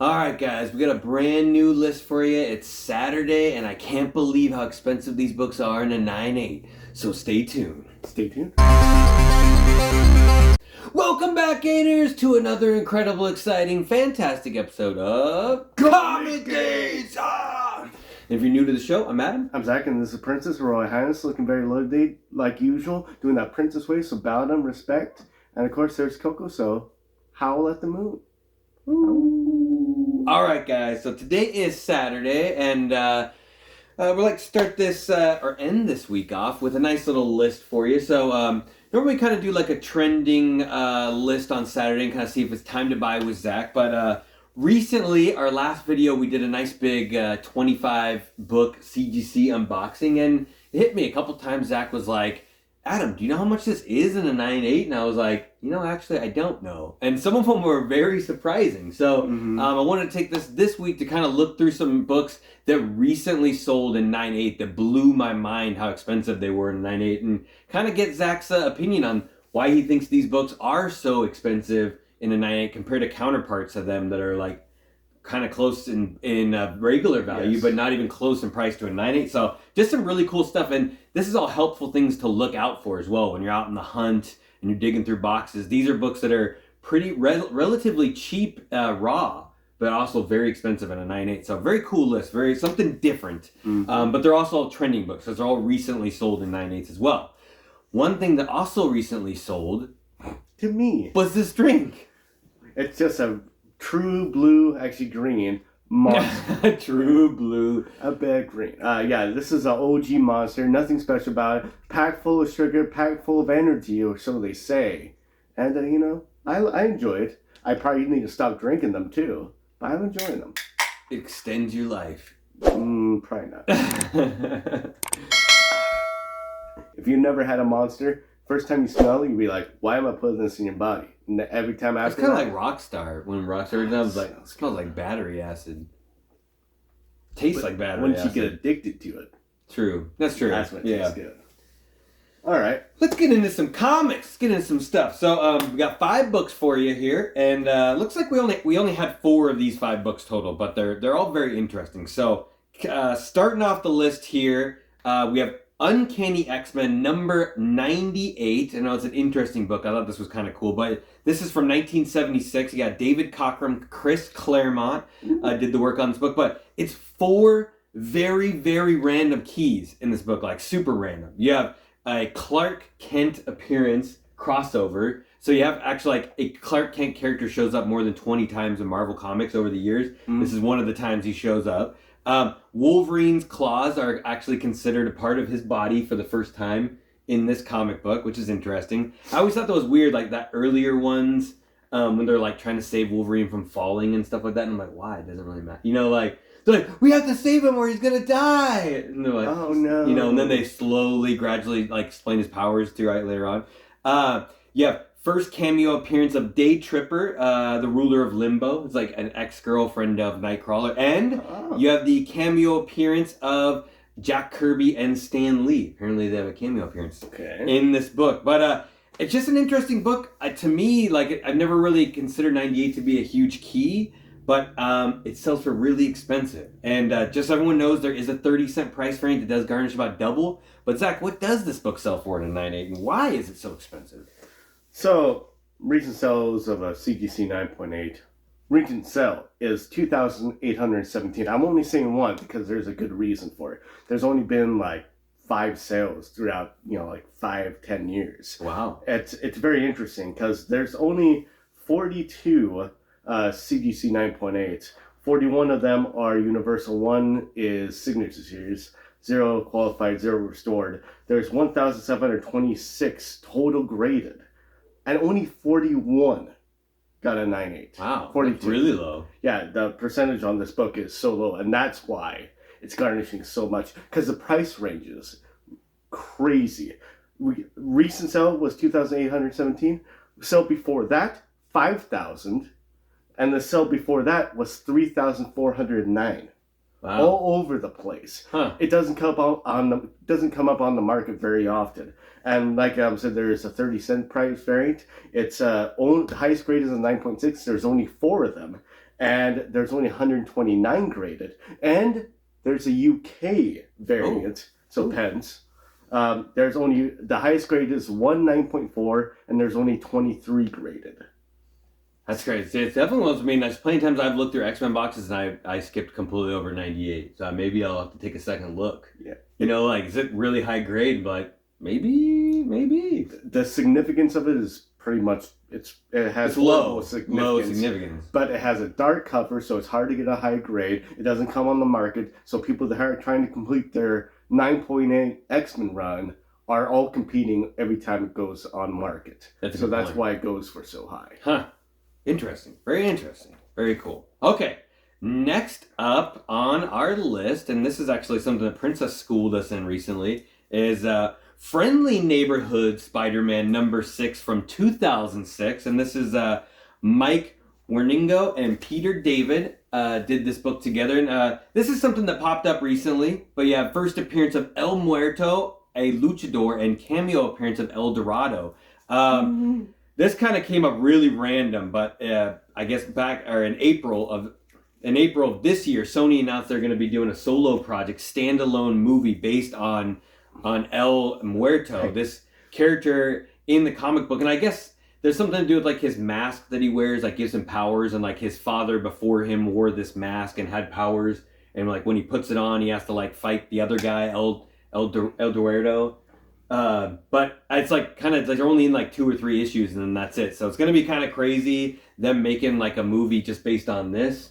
Alright guys, we got a brand new list for you. It's Saturday and I can't believe how expensive these books are in a 9.8. So stay tuned. Stay tuned. Welcome back, Gainers, to another incredible, exciting, fantastic episode of ComicGains! If you're new to the show, I'm Adam. I'm Zach, and this is Princess, Her Royal Highness, looking very low-date like usual, doing that princess way, so bow down, respect. And of course, there's Coco, so howl at the moon. Alright guys, so today is Saturday, and we'd like to start this, or end this week off with a nice little list for you. So, normally we kind of do like a trending list on Saturday and kind of see if it's time to buy with Zach, but recently, our last video, we did a nice big 25 book CGC unboxing, and it hit me a couple times. Zach was like, Adam, do you know how much this is in a 9.8? And I was like, actually, I don't know. And some of them were very surprising. So I wanted to take this week to kind of look through some books that recently sold in 9.8 that blew my mind how expensive they were in 9.8, and kind of get Zach's opinion on why he thinks these books are so expensive in a 9.8 compared to counterparts of them that are like kind of close in regular value, yes, but not even close in price to a 9.8. So just some really cool stuff, and this is all helpful things to look out for as well when you're out in the hunt and you're digging through boxes. These are books that are pretty relatively cheap raw, but also very expensive in a 9.8. So very cool list, very something different. But they're also all trending books, so they're all recently sold in 9.8s as well. One thing that also recently sold to me was this drink. It's just a true blue, actually green monster. True blue. A bit green. Yeah, this is an OG monster. Nothing special about it. Packed full of sugar, packed full of energy, or so they say. And, I enjoy it. I probably need to stop drinking them too. But I'm enjoying them. It extends your life. Probably not. If you never had a monster, first time you smell it, you'd be like, why am I putting this in your body? And every time after it's kind of like Rockstar. When Rockstar does, like, it smells like battery acid. Tastes like battery acid. Once you get addicted to it. True. That's true. That's what tastes good. All right. Let's get into some comics. Let's get into some stuff. So we got 5 books for you here, and looks like we only had 4 of these 5 books total, but they're all very interesting. So starting off the list here, we have Uncanny X-Men number 98. I know it's an interesting book. I thought this was kind of cool, but this is from 1976. You got David Cockrum, Chris Claremont did the work on this book, but it's 4 very, very random keys in this book, like super random. You have a Clark Kent appearance crossover. So you have actually like a Clark Kent character shows up more than 20 times in Marvel Comics over the years. This is one of the times he shows up. Wolverine's claws are actually considered a part of his body for the first time in this comic book, which is interesting. I always thought that was weird, like that earlier ones, when they're like trying to save Wolverine from falling and stuff like that. And I'm like, why? It doesn't really matter. They're like, we have to save him or he's gonna die. And they're like, oh no. And then they slowly, gradually like explain his powers to right later on. Yeah. First cameo appearance of Day Tripper, the ruler of Limbo. It's like an ex-girlfriend of Nightcrawler. And you have the cameo appearance of Jack Kirby and Stan Lee. Apparently they have a cameo appearance in this book. But it's just an interesting book. To me, like, I've never really considered 98 to be a huge key, but it sells for really expensive. And just so everyone knows, there is a 30-cent price range. It does garnish about double. But Zach, what does this book sell for in a 98, and why is it so expensive? So, recent sales of a CGC 9.8. Recent sale is 2,817. I'm only saying one because there's a good reason for it. There's only been like 5 sales throughout, like 5-10 years. Wow. It's very interesting because there's only 42 CGC 9.8s. 41 of them are Universal. 1 is Signature Series. 0 qualified, 0 restored. There's 1,726 total graded. And only 41 got a 9.8. Wow, 42. That's really low. Yeah, the percentage on this book is so low, and that's why it's garnishing so much, because the price range is crazy. Recent sale was 2,817. Sale before that, 5,000. And the sale before that was 3,409. Wow. All over the place. It doesn't come up on the market very often. And like I said, there is a 30-cent price variant. It's the highest grade is a 9.6. There's only 4 of them, and there's only 129 graded, and there's a UK variant, pens. There's only, the highest grade is 9.4, and there's only 23 graded. That's great. See, it's definitely one of those. I mean, there's plenty of times I've looked through X-Men boxes and I skipped completely over 98. So maybe I'll have to take a second look. Yeah. You know, like, is it really high grade? But maybe. The significance of it is pretty much, it has low significance. But it has a dark cover, so it's hard to get a high grade. It doesn't come on the market, so people that are trying to complete their 9.8 X-Men run are all competing every time it goes on market. That's why it goes for so high. Huh. Interesting. Very interesting. Very cool. Okay. Next up on our list, and this is actually something that Princess schooled us in recently, is Friendly Neighborhood Spider-Man number 6 from 2006. And this is Mike Werningo and Peter David did this book together. And this is something that popped up recently. But yeah, first appearance of El Muerto, a luchador, and cameo appearance of El Dorado. This kind of came up really random, but I guess in April of this year, Sony announced they're going to be doing a solo project, standalone movie based on El Muerto, this character in the comic book. And I guess there's something to do with like his mask that he wears, like gives him powers, and like his father before him wore this mask and had powers, and like when he puts it on, he has to like fight the other guy, El Dorado. But it's like kind of like they're only in like 2 or 3 issues and then that's it. So it's going to be kind of crazy them making like a movie just based on this.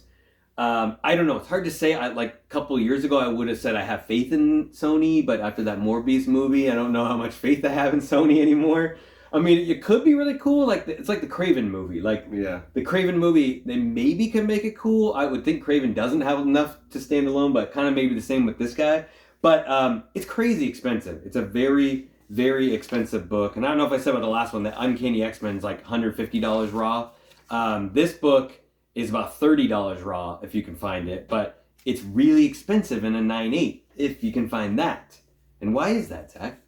I don't know. It's hard to say. Like a couple of years ago, I would have said I have faith in Sony, but after that Morbius movie, I don't know how much faith I have in Sony anymore. I mean, it could be really cool. Like it's like the Kraven movie. Like the Kraven movie, they maybe can make it cool. I would think Kraven doesn't have enough to stand alone, but kind of maybe the same with this guy. But it's crazy expensive. It's a very, very expensive book. And I don't know if I said about the last one, that Uncanny X-Men is like $150 raw. This book is about $30 raw if you can find it. But it's really expensive in a 9.8 if you can find that. And why is that, Zach?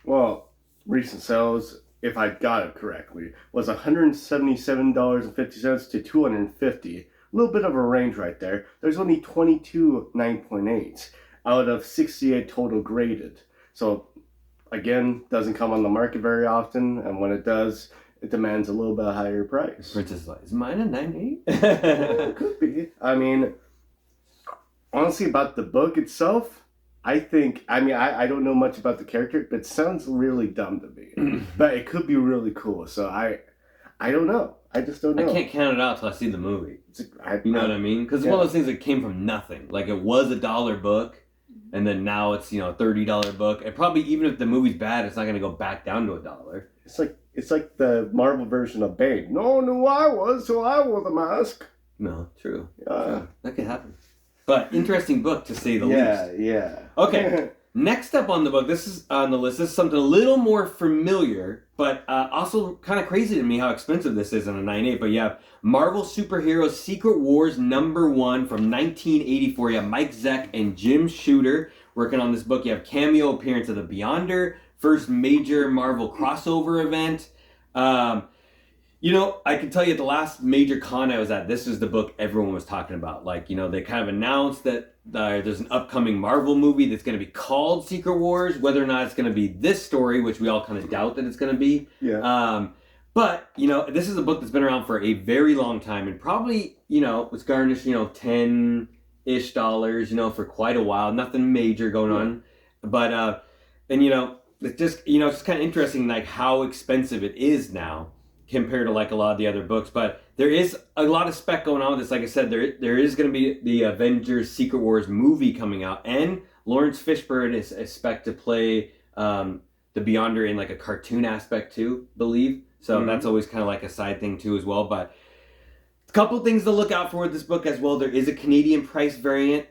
Well, recent sales, if I got it correctly, was $177.50 to $250. A little bit of a range right there. There's only 22 9.8s. out of 68 total graded. So again, doesn't come on the market very often, and when it does, it demands a little bit higher price. Princess like, is mine a 9.8? It could be. I mean, honestly, about the book itself, I don't know much about the character, but it sounds really dumb to me. But it could be really cool. So I don't know. I just don't know. I can't count it out till I see the movie. You know what I mean? Because it's one of those things that came from nothing. Like it was $1 book. And then now it's, a $30 book. And probably even if the movie's bad, it's not going to go back down to $1. It's like the Marvel version of Bane. No one knew I was, so I wore the mask. No, true. True. That could happen. But interesting book to say the least. Yeah. Okay. Next up on the book, this is on the list. This is something a little more familiar, but also kind of crazy to me how expensive this is in a 9.8. But you have Marvel Superheroes Secret Wars number 1 from 1984. You have Mike Zeck and Jim Shooter working on this book. You have cameo appearance of the Beyonder, first major Marvel crossover event. I can tell you at the last major con I was at, this is the book everyone was talking about. Like, they kind of announced that there's an upcoming Marvel movie that's going to be called Secret Wars. Whether or not it's going to be this story, which we all kind of doubt that it's going to be. Yeah. But, this is a book that's been around for a very long time and probably, was garnished, $10-ish, for quite a while. Nothing major going on. But, it's just, it's kind of interesting, like, how expensive it is now compared to, like, a lot of the other books. But there is a lot of spec going on with this. Like I said, there is going to be the Avengers Secret Wars movie coming out. And Lawrence Fishburne is spec to play the Beyonder in, like, a cartoon aspect, too, believe. So that's always kind of like a side thing, too, as well. But a couple things to look out for with this book as well. There is a Canadian price variant,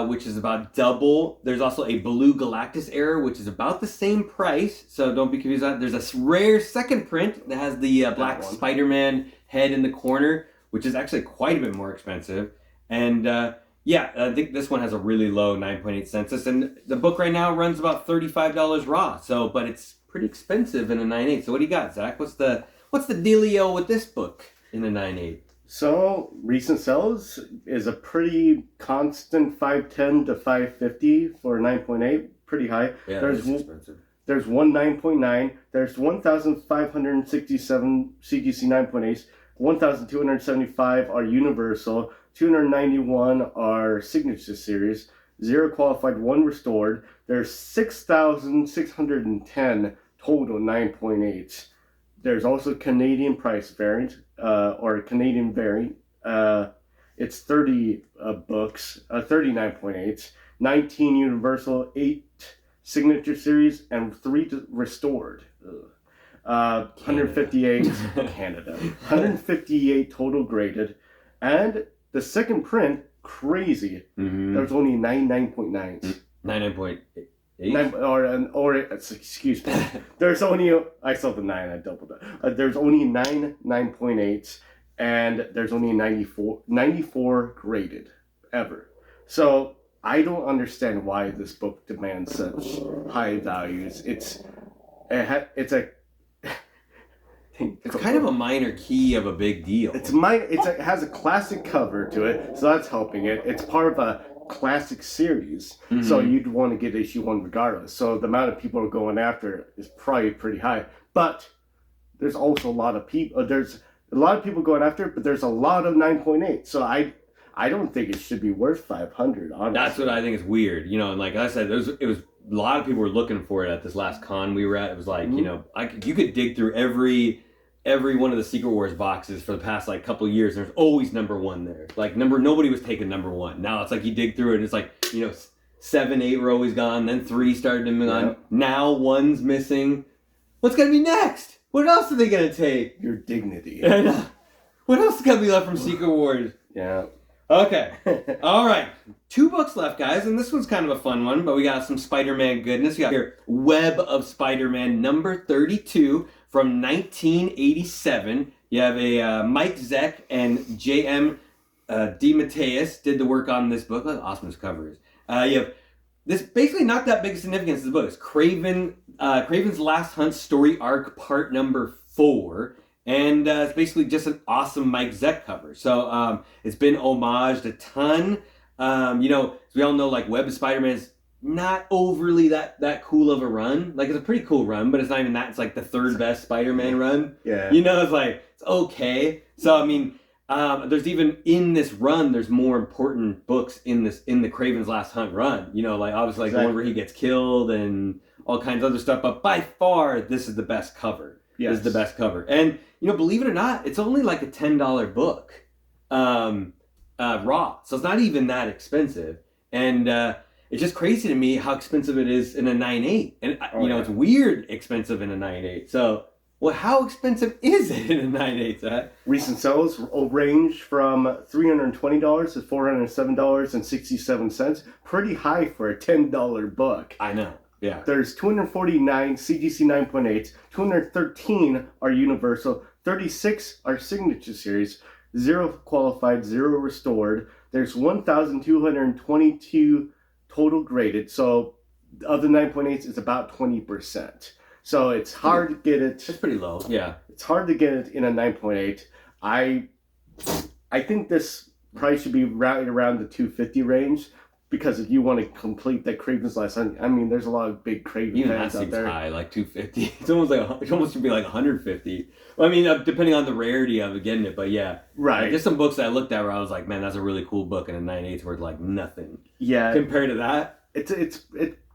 which is about double. There's also a Blue Galactus era, which is about the same price. So don't be confused. There's a rare second print that has the black Spider-Man head in the corner, which is actually quite a bit more expensive. And I think this one has a really low 9.8 census. And the book right now runs about $35 raw. So, but it's pretty expensive in a 9.8. So what do you got, Zach? What's the dealio with this book in a 9.8? So recent sales is a pretty constant 510 to 550 for 9.8, pretty high. Yeah, that's expensive. There's one 9.9. There's 1,567 CGC 9.8s. 1,275 are Universal. 291 are Signature Series. 0 qualified, 1 restored. There's 6,610 total 9.8s. There's also Canadian price variant, or Canadian variant. It's 30 books, 39.8, 19 Universal, 8 Signature Series, and 3 restored. 158 Canada. 158 total graded, and the second print, crazy. There's only 9 9.9s. 9.8. Excuse me. There's only, I saw the 9, I doubled it. There's only 9 9.8s, and there's only 94 graded ever. So I don't understand why this book demands such high values. It's kind of a minor key of a big deal. It has a classic cover to it, so that's helping it. It's part of a classic series, so you'd want to get issue 1 regardless. So the amount of people are going after it is probably pretty high. But there's also a lot of people. There's a lot of people going after it, but there's a lot of 9.8. So I don't think it should be worth 500. Honestly, that's what I think is weird. You know, and like I said, it was a lot of people were looking for it at this last con we were at. It was like you know, you could dig through every one of the Secret Wars boxes for the past like couple of years, and there's always number 1 there. Like nobody was taking number 1. Now it's like you dig through it, and it's like, you know, 7, 8 were always gone, then 3 started to move on. Now 1's missing. What's gonna be next? What else are they gonna take? Your dignity. What else is gonna be left from Secret Wars? Yeah. Okay. All right. 2 books left, guys, and this one's kind of a fun one, but we got some Spider-Man goodness. We got here Web of Spider-Man number 32 from 1987. You have a Mike Zeck and J.M. DeMatteis did the work on this book. Look how awesome this cover is. You have this basically not that big significance to the book. It's Kraven's Last Hunt story arc part number 4. And it's basically just an awesome Mike Zeck cover. So it's been homaged a ton. You know, as we all know, like Web of Spider-Man is not overly that cool of a run. Like it's a pretty cool run, but it's not even that. It's like the 3rd best Spider-Man run. Yeah. You know, it's like, it's okay. So, I mean, there's even in this run, there's more important books in the Kraven's Last Hunt run. You know, like obviously like the one where he gets killed and all kinds of other stuff. But by far, this is the best cover. Yes. This is the best cover. And, you know, believe it or not, it's only like a $10 book. Raw. So it's not even that expensive. And it's just crazy to me how expensive it is in a 9.8. And, you know, it's weird expensive in a 9.8. So, well, how expensive is it in a 9.8, Zach? Recent sales range from $320 to $407.67. Pretty high for a $10 book. I know. Yeah. There's 249 CGC 9.8s, 213 are Universal, 36 are Signature Series, 0 qualified, 0 restored. There's 1,222 total graded, so of the 9.8s, it's about 20%. So it's hard to get it. It's pretty low. Yeah. It's hard to get it in a 9.8. I think this price should be right around the 250 range. Because if you want to complete that Kraven's Last Hunt, I mean, there's a lot of big Kraven fans out there. High, like 250. It's almost like it almost should be like 150. Well, I mean, depending on the rarity of getting it, but yeah, right. Like, there's some books that I looked at where I was like, man, that's a really cool book, and a 9.8's worth like nothing. Yeah, compared to that, it's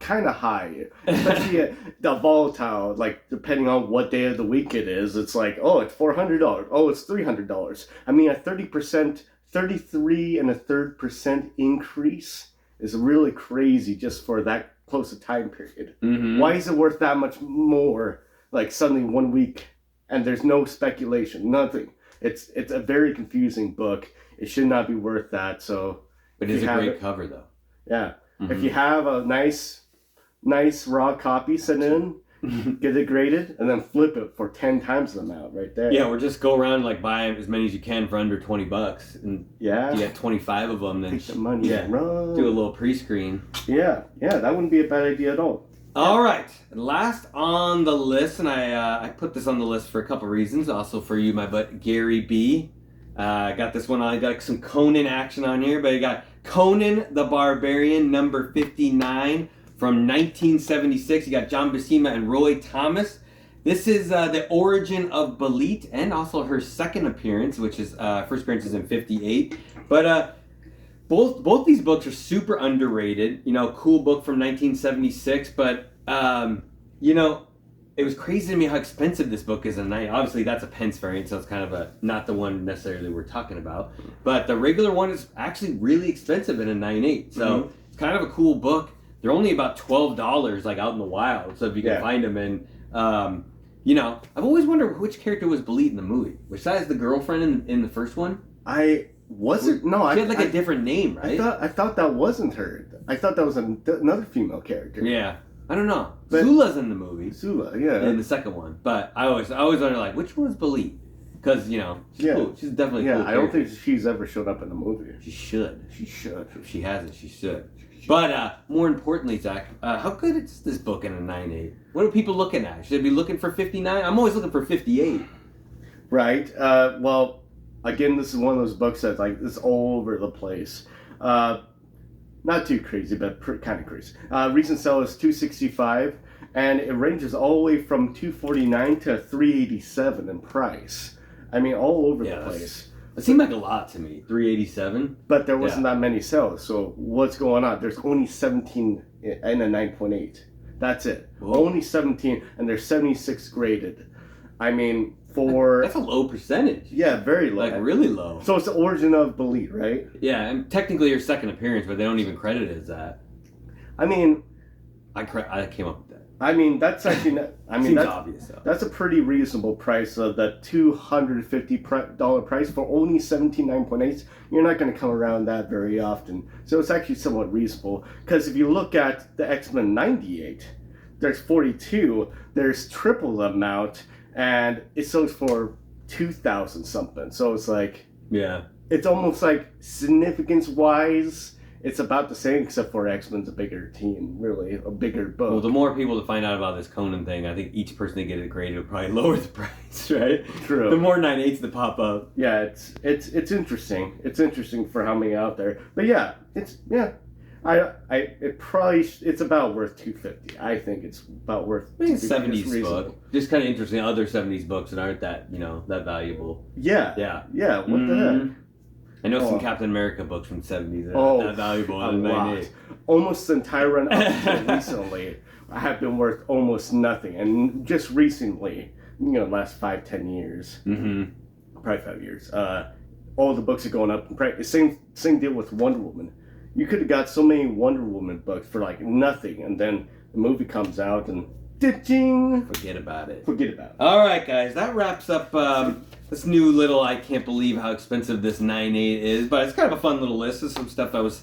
kind of high, especially the volatile. Like depending on what day of the week it is, it's like, oh, it's $400. Oh, it's $300. I mean, a 30%, 33.33% increase is really crazy just for that close a time period. Mm-hmm. Why is it worth that much more? Like suddenly 1 week, and there's no speculation, nothing. It's a very confusing book. It should not be worth that. So, but it's a great cover though. Yeah, if you have a nice raw copy sent in, get it graded, and then flip it for 10 times the amount right there. Yeah, or just go around like buy as many as you can for under $20, and you get 25 of them. Then take the money and run. Do a little pre-screen. Yeah, that wouldn't be a bad idea at all. All right, last on the list, and I put this on the list for a couple reasons. Also for you, my butt Gary B. Got this one on. Got some Conan action on here, but you got Conan the Barbarian, number 59 from 1976. You got John Buscema and Roy Thomas. This is the origin of Belit, and also her second appearance, which is first appearance is in 58. But both these books are super underrated. You know, cool book from 1976, but you know, it was crazy to me how expensive this book is. And obviously that's a pence variant, so it's kind of not the one necessarily we're talking about. But the regular one is actually really expensive in a 9.8. So it's kind of a cool book. They're only about $12, like out in the wild. So if you can find them, and you know, I've always wondered which character was Belit in the movie. Which side is the girlfriend in the first one? She had like a different name, right? I thought that wasn't her. I thought that was another female character. Yeah. I don't know. Zula's in the movie. Zula, yeah. In the second one. But I always wonder, like, which one's Belit? Because, you know, she's cool. She's definitely cool. Yeah, I don't think she's ever showed up in the movie. She should. She should. If she hasn't, she should. But more importantly, Zach, how good is this book in a 9.8? What are people looking at? Should they be looking for 59? I'm always looking for 58. Right. Well, again, this is one of those books that's like, it's all over the place. Not too crazy, but kind of crazy. Recent sale is $265, and it ranges all the way from $249 to $387 in price. I mean, all over the place. It seemed like a lot to me, $387. But there wasn't that many sales, so what's going on? There's only 17 in a 9.8. That's it. Whoa. Only 17, and they're 76 graded. I mean, that's a low percentage. Yeah, very low. Like, really low. So it's the origin of Belit, right? Yeah, and technically your second appearance, but they don't even credit it as that. I mean... I came up with that. I mean, that's actually... Seems obvious, though. That's a pretty reasonable price. The $250 price for only 17 9.8s. You're not going to come around that very often. So it's actually somewhat reasonable. Because if you look at the X-Men 98, there's 42. There's triple the amount. And it sells for 2,000 something. So it's like... Yeah. It's almost like significance-wise... It's about the same, except for X-Men's a bigger team, really, a bigger book. Well, the more people to find out about this Conan thing, I think each person they get it graded will probably lower the price, right? True. The more 9.8s that pop up. Yeah, it's interesting. It's interesting for how many out there. But yeah, it's about worth $250. I think it's about worth. I think it's 70s book. Just kind of interesting. Other 70s books that aren't that that valuable. Yeah. Yeah. Yeah. What the heck? I know some Captain America books from the 70s that are not valuable in 9.8. Almost the entire run up recently have been worth almost nothing. And just recently, last 5-10 years, probably 5 years, all the books are going up in price. Same deal with Wonder Woman. You could have got so many Wonder Woman books for like nothing, and then the movie comes out and forget about it. All right, guys, that wraps up this new little, I can't believe how expensive this 9.8 is, but it's kind of a fun little list of some stuff I was,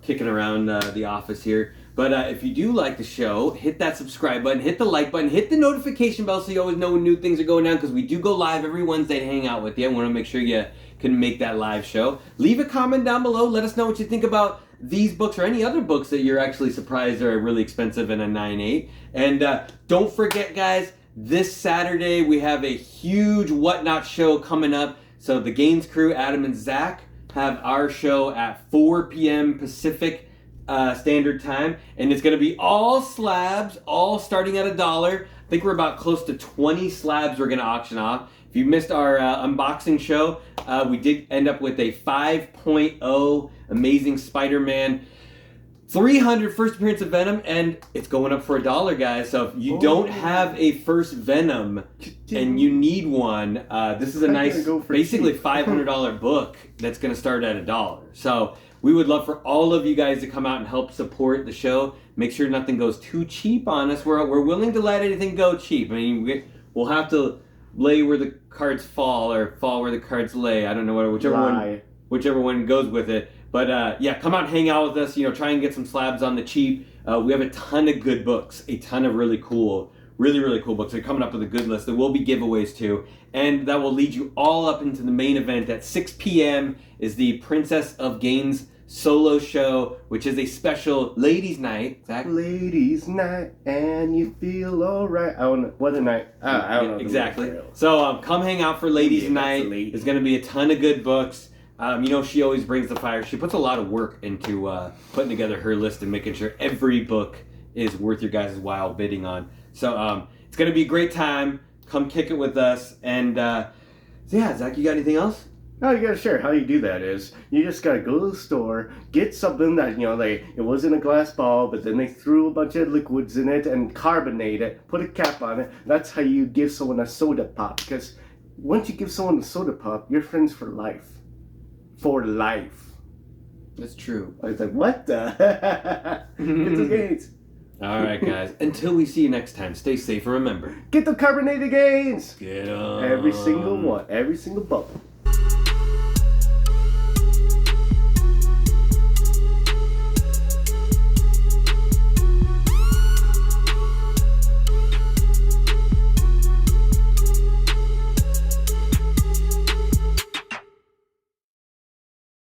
kicking around the office here. But if you do like the show, hit that subscribe button, hit the like button, hit the notification bell so you always know when new things are going down, because we do go live every Wednesday to hang out with you. I want to make sure you can make that live show. Leave a comment down below. Let us know what you think about these books or any other books that you're actually surprised are really expensive in a 9.8. And don't forget, guys, this Saturday we have a huge Whatnot show coming up. So the Gaines crew, Adam and Zach, have our show at 4 p.m. Pacific Standard Time. And it's going to be all slabs, all starting at $1. I think we're about close to 20 slabs we're going to auction off. If you missed our unboxing show, we did end up with a 5.0 Amazing Spider-Man 300 first appearance of Venom, and it's going up for $1, guys. So if you don't have a first Venom and you need one, this is a nice, basically $500 book that's going to start at $1. So we would love for all of you guys to come out and help support the show. Make sure nothing goes too cheap on us. We're willing to let anything go cheap. I mean, we'll have to lay where the cards fall, or fall where the cards lay. I don't know, whichever one goes with it. But yeah, come out and hang out with us. Try and get some slabs on the cheap. We have a ton of good books, a ton of really cool books. They're coming up with a good list. There will be giveaways too, and that will lead you all up into the main event at 6 p.m. is the Princess of Gaines solo show, which is a special ladies' night. Zach? Ladies' night, and you feel alright. What a night. I don't know. Exactly. So come hang out for ladies' night. There's going to be a ton of good books. She always brings the fire. She puts a lot of work into putting together her list and making sure every book is worth your guys' while bidding on. So it's going to be a great time. Come kick it with us. And Zach, you got anything else? No, you gotta share. How you do that is you just gotta go to the store, get something that it wasn't a glass ball, but then they threw a bunch of liquids in it and carbonate it, put a cap on it. That's how you give someone a soda pop. Because once you give someone a soda pop, you're friends for life. For life. That's true. I was like, what the? Get the gains. All right, guys. Until we see you next time, stay safe and remember. Get the carbonated gains. Get 'em. Every single one. Every single bubble.